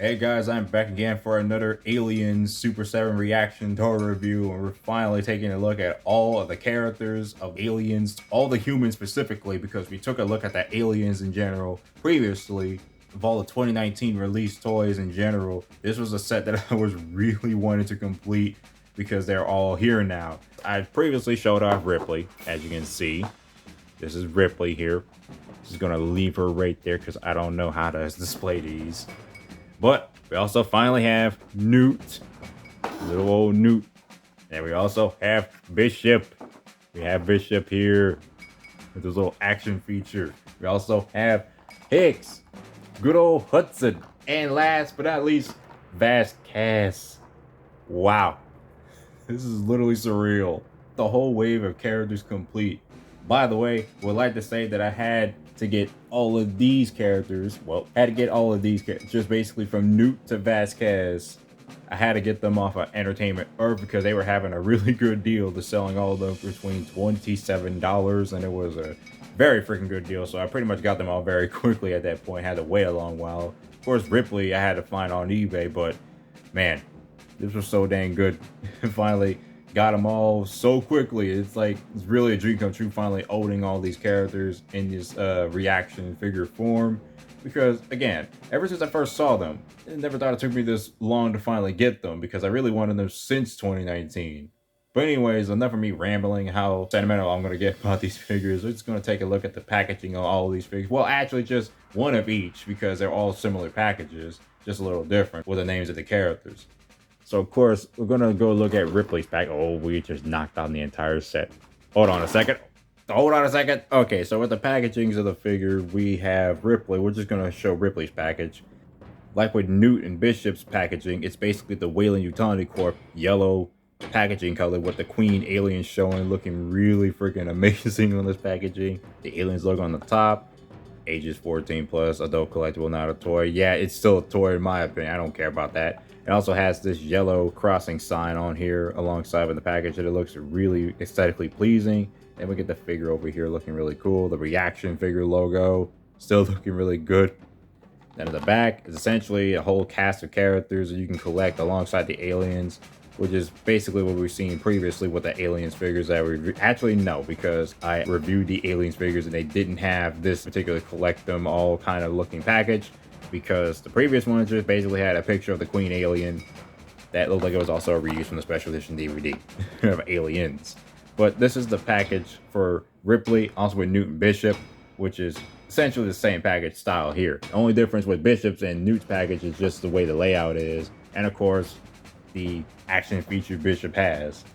Hey guys, I'm back again for another Aliens Super 7 reaction tour review, and we're finally taking a look at all of the characters of Aliens, all the humans specifically, because we took a look at the Aliens in general previously, of all the 2019 released toys in general. This was a set that I was really wanting to complete because they're all here now. I previously showed off Ripley, as you can see. This is Ripley here. Just gonna leave her right there because I don't know how to display these. But we also finally have Newt, little old Newt. And we also have Bishop. We have Bishop here with this little action feature. We also have Hicks, good old Hudson. And last but not least, Vasquez. Wow. This is literally surreal. The whole wave of characters complete. By the way, would like to say that I had to get all of these characters. Well, had to get all of these characters, just basically from Newt to Vasquez. I had to get them off of Entertainment Earth because they were having a really good deal. They're selling all of them for between $27, and it was a very freaking good deal. So I pretty much got them all very quickly at that point. Had to wait a long while. Of course, Ripley I had to find on eBay, but man, this was so dang good. Finally got them all so quickly. It's like, it's really a dream come true finally owning all these characters in this reaction figure form, because again, ever since I first saw them, I never thought it took me this long to finally get them, because I really wanted them since 2019. But anyways, enough of me rambling how sentimental I'm going to get about these figures. We're just going to take a look at the packaging of all of these figures. Well, actually just one of each, because they're all similar packages, just a little different with the names of the characters. So of course, we're gonna go look at Ripley's pack. Oh, we just knocked down the entire set. Hold on a second. Okay, so with the packagings of the figure, we have Ripley. We're just gonna show Ripley's package. Like with Newt and Bishop's packaging, it's basically the Weyland Utility Corp yellow packaging color with the Queen alien showing, looking really freaking amazing on this packaging. The aliens logo on the top. Ages 14 plus, adult collectible, not a toy. Yeah, it's still a toy in my opinion. I don't care about that. It also has this yellow crossing sign on here alongside with the package that it looks really aesthetically pleasing. Then we get the figure over here looking really cool. The ReAction figure logo still looking really good. Then at the back is essentially a whole cast of characters that you can collect alongside the aliens, which is basically what we've seen previously with the aliens figures that we actually no, because I reviewed the aliens figures and they didn't have this particular collect them all kind of looking package, because the previous ones just basically had a picture of the Queen alien that looked like it was also a reuse from the special edition DVD of Aliens. But this is the package for Ripley, also with Newt and Bishop, which is essentially the same package style here. The only difference with Bishop's and Newt's package is just the way the layout is, and of course the action feature Bishop has,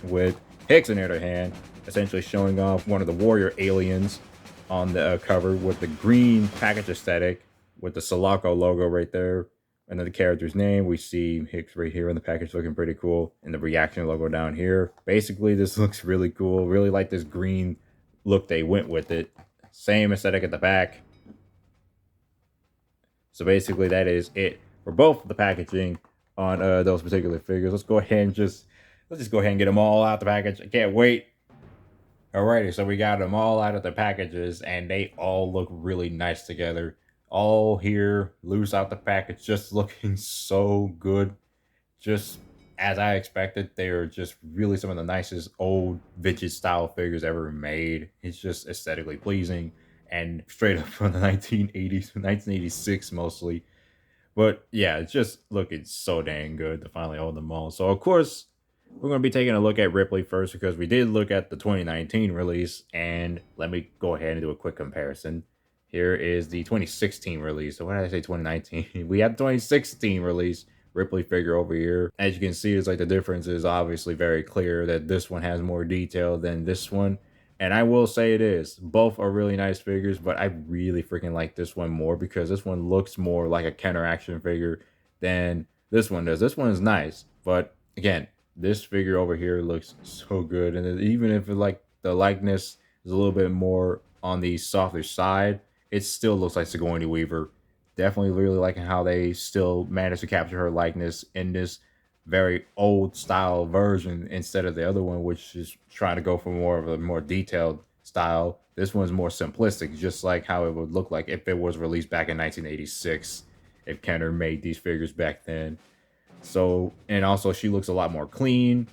with Hicks on the other hand essentially showing off one of the warrior aliens on the cover with the green package aesthetic with the Sulaco logo right there, and then the character's name. We see Hicks right here in the package looking pretty cool, and the ReAction logo down here. Basically this looks really cool. Really like this green look they went with it. Same aesthetic at the back. So basically that is it for both the packaging on those particular figures. Let's go ahead and just go ahead and get them all out the package. I can't wait. Alrighty, so we got them all out of the packages and they all look really nice together. All here loose out the package, just looking so good. Just as I expected. They are just really some of the nicest old vintage style figures ever made. It's just aesthetically pleasing and straight up from the 1980s, 1986 mostly. But yeah, it's just looking so dang good to finally own them all. So of course, we're going to be taking a look at Ripley first, because we did look at the 2019 release, and let me go ahead and do a quick comparison. Here is the 2016 release. So why did I say 2019? We had the 2016 release Ripley figure over here. As you can see, it's like the difference is obviously very clear that this one has more detail than this one. And I will say it is. Both are really nice figures, but I really freaking like this one more because this one looks more like a counter action figure than this one does. This one is nice, but again, this figure over here looks so good. And even if like the likeness is a little bit more on the softer side, it still looks like Sigourney Weaver. Definitely really liking how they still managed to capture her likeness in this very old style version instead of the other one, which is trying to go for more of a more detailed style. This one's more simplistic, just like how it would look like if it was released back in 1986. if Kenner made these figures back then. So, and also she looks a lot more clean.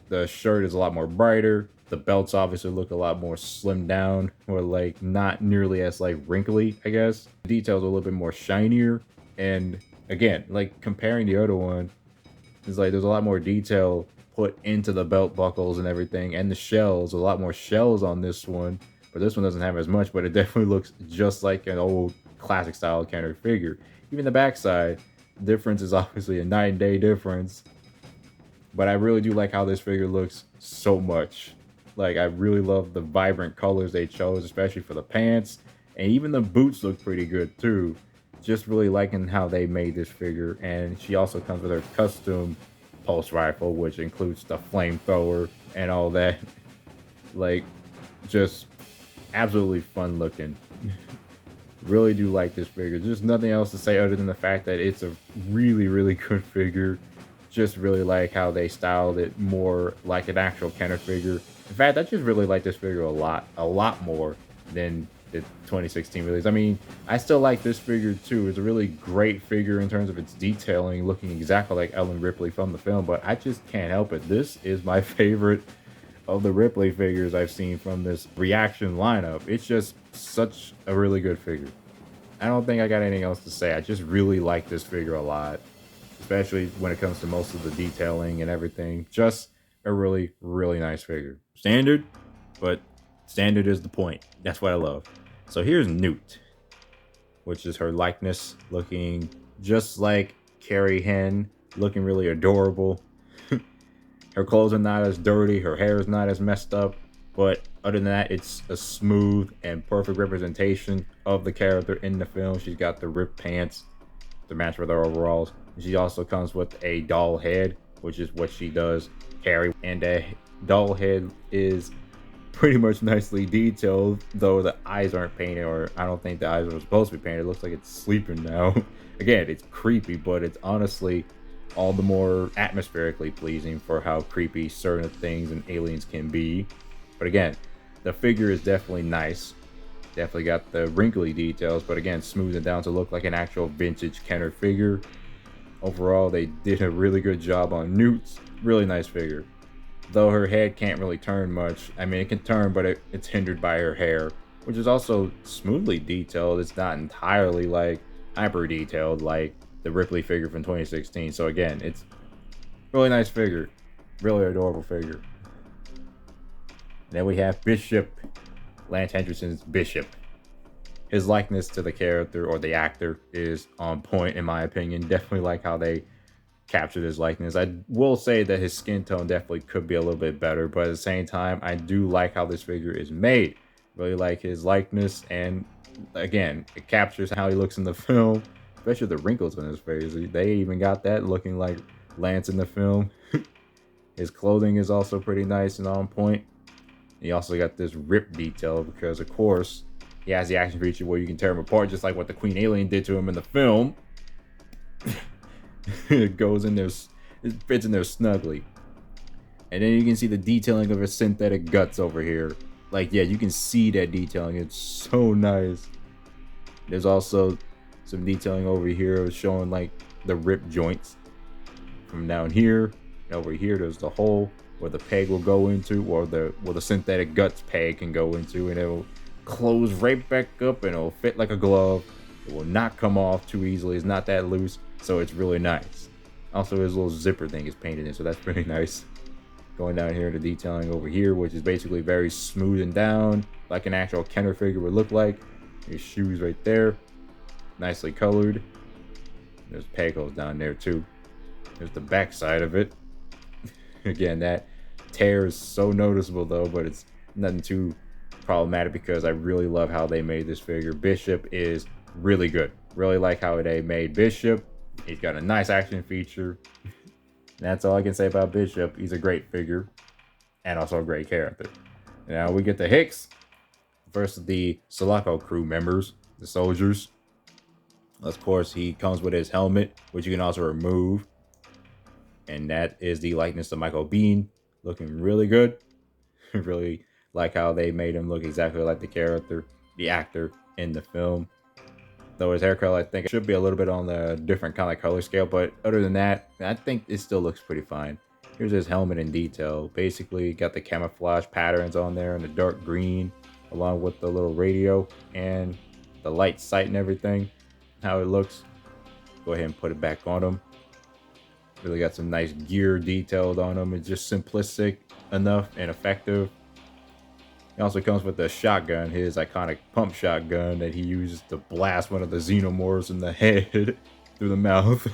The shirt is a lot more brighter. The belts obviously look a lot more slimmed down, or like not nearly as like wrinkly, I guess. The details are a little bit more shinier. And again, like comparing the other one, it's like there's a lot more detail put into the belt buckles and everything, and the shells. A lot more shells on this one, but this one doesn't have as much. But it definitely looks just like an old classic style Kenner figure. Even the backside, difference is obviously a night and day difference. But I really do like how this figure looks so much. Like, I really love the vibrant colors they chose, especially for the pants. And even the boots look pretty good too. Just really liking how they made this figure. And she also comes with her custom pulse rifle, which includes the flamethrower and all that. Like, just absolutely fun looking. Really do like this figure. There's nothing else to say other than the fact that it's a really, really good figure. Just really like how they styled it more like an actual Kenner figure. In fact, I just really like this figure a lot more than the 2016 release. I mean, I still like this figure too. It's a really great figure in terms of its detailing, looking exactly like Ellen Ripley from the film, but I just can't help it. This is my favorite of the Ripley figures I've seen from this ReAction lineup. It's just such a really good figure. I don't think I got anything else to say. I just really like this figure a lot, especially when it comes to most of the detailing and everything. Just a really, really nice figure. Standard, but standard is the point. That's what I love. So here's Newt, which is her likeness, looking just like Carrie Henn, looking really adorable. Her clothes are not as dirty, her hair is not as messed up, but other than that, it's a smooth and perfect representation of the character in the film. She's got the ripped pants to match with her overalls. She also comes with a doll head, which is what she does carry, and a doll head is pretty much nicely detailed, though the eyes aren't painted, or I don't think the eyes are supposed to be painted. It looks like it's sleeping now. Again, it's creepy, but it's honestly all the more atmospherically pleasing for how creepy certain things and aliens can be. But again, the figure is definitely nice. Definitely got the wrinkly details, but again, smooth it down to look like an actual vintage Kenner figure. Overall, they did a really good job on Newt's. Really nice figure. Though her head can't really turn much. I mean, it can turn, but it's hindered by her hair, which is also smoothly detailed. It's not entirely like hyper detailed like the Ripley figure from 2016. So again, it's really nice figure. Really adorable figure. And then we have Bishop, Lance Henderson's Bishop. His likeness to the character or the actor is on point, in my opinion. Definitely like how they captured his likeness. I will say that his skin tone definitely could be a little bit better, but at the same time, I do like how this figure is made. Really like his likeness, and again, it captures how he looks in the film, especially the wrinkles on his face. They even got that looking like Lance in the film. His clothing is also pretty nice and on point. He also got this rip detail because, of course, he has the action feature where you can tear him apart, just like what the Queen Alien did to him in the film. It goes in there, it fits in there snugly. And then you can see the detailing of his synthetic guts over here. Like, yeah, you can see that detailing. It's so nice. There's also some detailing over here showing like the rip joints from down here. And over here, there's the hole where the peg will go into, or where the synthetic guts peg can go into, and it'll close right back up and it'll fit like a glove. It will not come off too easily. It's not that loose, so it's really nice. Also, his little zipper thing is painted in, so that's pretty nice. Going down here to detailing over here, which is basically very smooth and down, like an actual Kenner figure would look like. His shoes right there, nicely colored. There's peg holes down there too. There's the back side of it. Again, that tear is so noticeable though, but it's nothing too problematic because I really love how they made this figure. Bishop is really good. Really like how they made Bishop. He's got a nice action feature. That's all I can say about Bishop. He's a great figure and also a great character. Now we get to Hicks versus the Sulaco crew members, the soldiers. Of course, he comes with his helmet, which you can also remove. And that is the likeness of Michael Biehn, looking really good. Really like how they made him look exactly like the character, the actor in the film. though. His hair color, I think, should be a little bit on the different kind of color scale, but other than that, I think it still looks pretty fine. Here's his helmet in detail. Basically, got the camouflage patterns on there in the dark green, along with the little radio and the light sight and everything. How it looks. Go ahead and put it back on him. Really got some nice gear detailed on him. It's just simplistic enough and effective. He also comes with the shotgun, his iconic pump shotgun that he uses to blast one of the xenomorphs in the head through the mouth.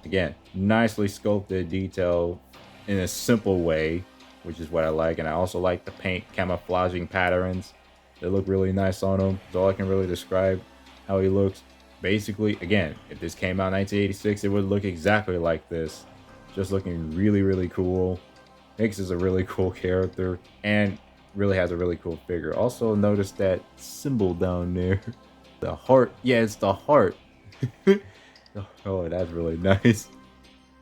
Again, nicely sculpted detail in a simple way, which is what I like. And I also like the paint camouflaging patterns. They look really nice on him. That's all I can really describe how he looks. Basically, again, if this came out in 1986, it would look exactly like this. Just looking really, really cool. Hicks is a really cool character and really has a really cool figure. Also notice that symbol down there. The heart. Yeah, it's the heart. Oh, that's really nice.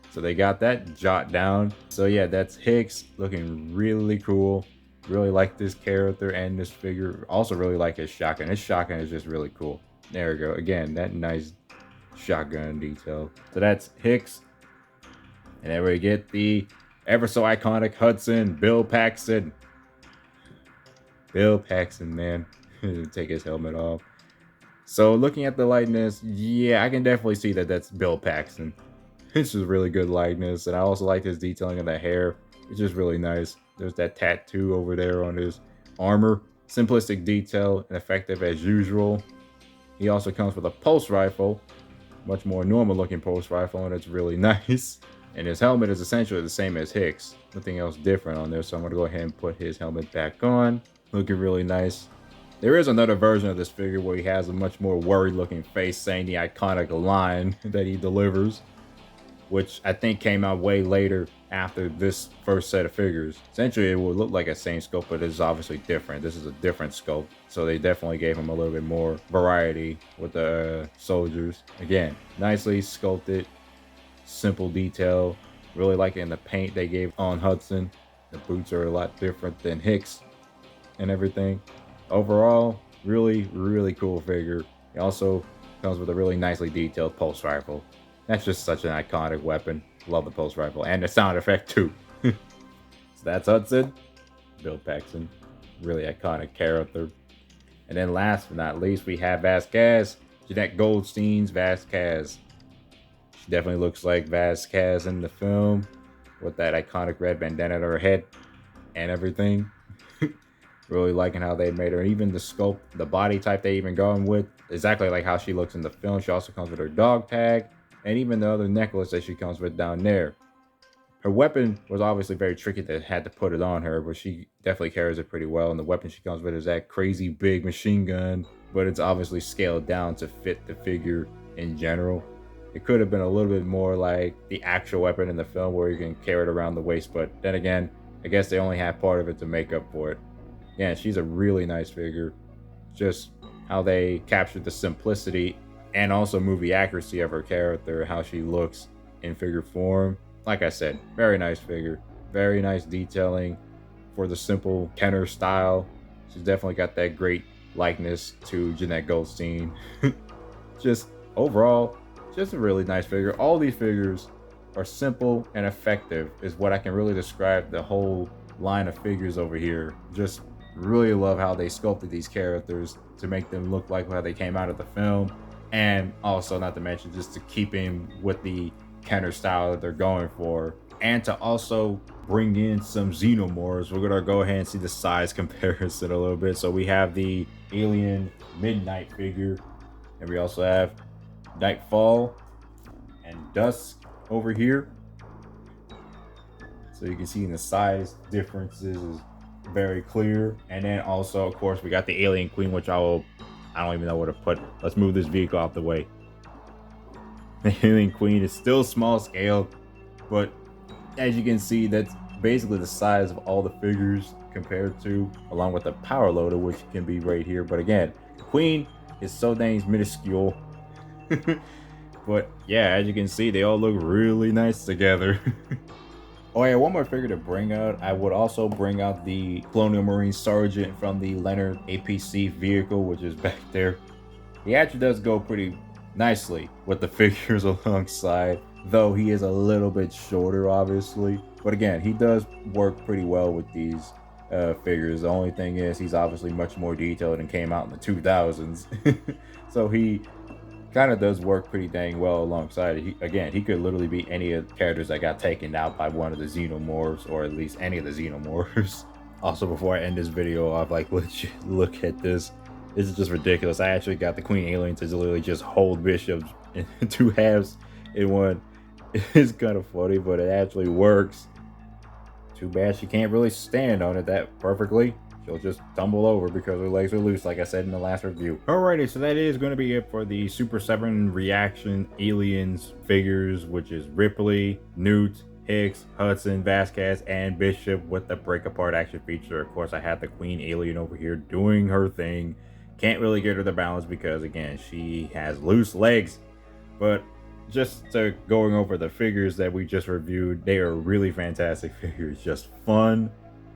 So they got that jot down. So yeah, that's Hicks looking really cool. Really like this character and this figure. Also really like his shotgun. His shotgun is just really cool. There we go. Again, that nice shotgun detail. So that's Hicks. And then we get the ever so iconic Hudson, Bill Paxton. Bill Paxton, man. Take his helmet off. So looking at the likeness, yeah, I can definitely see that that's Bill Paxton. It's just really good likeness. And I also like his detailing of the hair. It's just really nice. There's that tattoo over there on his armor. Simplistic detail and effective as usual. He also comes with a pulse rifle. Much more normal looking pulse rifle, and it's really nice. And his helmet is essentially the same as Hicks. Nothing else different on there, so I'm going to go ahead and put his helmet back on. Looking really nice. There is another version of this figure where he has a much more worried looking face saying the iconic line that he delivers, which I think came out way later after this first set of figures. Essentially, it would look like a same sculpt, but it's obviously different. This is a different sculpt, so they definitely gave him a little bit more variety with the soldiers. Again, nicely sculpted, simple detail. Really liking the paint they gave on Hudson. The boots are a lot different than Hicks and everything. Overall, really, really cool figure. He also comes with a really nicely detailed pulse rifle. That's just such an iconic weapon. Love the pulse rifle and the sound effect too. So that's Hudson, Bill Paxton, really iconic character. And then last but not least, we have Vasquez, Jeanette Goldstein's Vasquez. She definitely looks like Vasquez in the film with that iconic red bandana on her head and everything. Really liking how they made her. Even the sculpt, the body type they even going with, exactly like how she looks in the film. She also comes with her dog tag and even the other necklace that she comes with down there. Her weapon was obviously very tricky. They had to put it on her, but she definitely carries it pretty well. And the weapon she comes with is that crazy big machine gun, but it's obviously scaled down to fit the figure in general. It could have been a little bit more like the actual weapon in the film where you can carry it around the waist, but then again, I guess they only had part of it to make up for it. Yeah, she's a really nice figure. Just how they captured the simplicity and also movie accuracy of her character, how she looks in figure form. Like I said, very nice figure. Very nice detailing for the simple Kenner style. She's definitely got that great likeness to Jeanette Goldstein. Just overall, just a really nice figure. All these figures are simple and effective is what I can really describe the whole line of figures over here. Just really love how they sculpted these characters to make them look like how they came out of the film, and also not to mention just to keep in with the Kenner style that they're going for, and to also bring in some xenomorphs. We're gonna go ahead and see the size comparison a little bit. So we have the Alien Midnight figure, and we also have Nightfall and Dusk over here. So you can see in the size differences is very clear. And then also, of course, we got the Alien Queen, which I don't even know where to put. Let's move this vehicle out the way. The Alien Queen is still small scale, but as you can see, that's basically the size of all the figures compared to, along with the power loader, which can be right here. But again, the Queen is so dang minuscule. But yeah, as you can see, they all look really nice together. Oh yeah, one more figure to bring out. I would also bring out the Colonial Marine Sergeant from the Leonard APC vehicle, which is back there. He actually does go pretty nicely with the figures alongside, though he is a little bit shorter, obviously. But again, he does work pretty well with these figures. The only thing is, he's obviously much more detailed and came out in the 2000s. So he kind of does work pretty dang well alongside it. Again, he could literally be any of the characters that got taken out by one of the xenomorphs, or at least any of the xenomorphs. Also, before I end this video off, like, legit, look at this. This is just ridiculous. I actually got the Queen Alien to literally just hold Bishop in two halves in one. It's kind of funny, but it actually works. Too bad she can't really stand on it that perfectly. She'll just tumble over because her legs are loose, like I said in the last review. Alrighty, so that is going to be it for the Super 7 ReAction Aliens figures, which is Ripley, Newt, Hicks, Hudson, Vasquez, and Bishop with the break apart action feature. Of course, I had the Queen Alien over here doing her thing. Can't really get her the balance because, again, she has loose legs. But just going over the figures that we just reviewed, they are really fantastic figures. Just fun,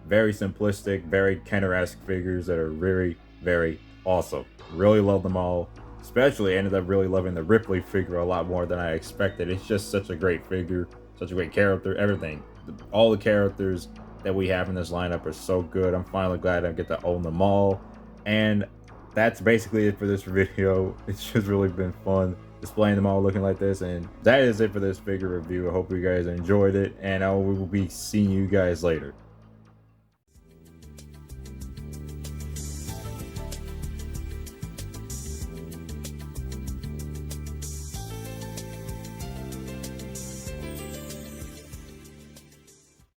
very simplistic, very Kenner-esque figures that are very, very awesome. Really love them all. Especially ended up really loving the Ripley figure a lot more than I expected. It's just such a great figure, such a great character, everything. All the characters that we have in this lineup are so good. I'm finally glad I get to own them all. And that's basically it for this video. It's just really been fun displaying them all looking like this, and that is it for this figure review. I hope you guys enjoyed it, and I will be seeing you guys later.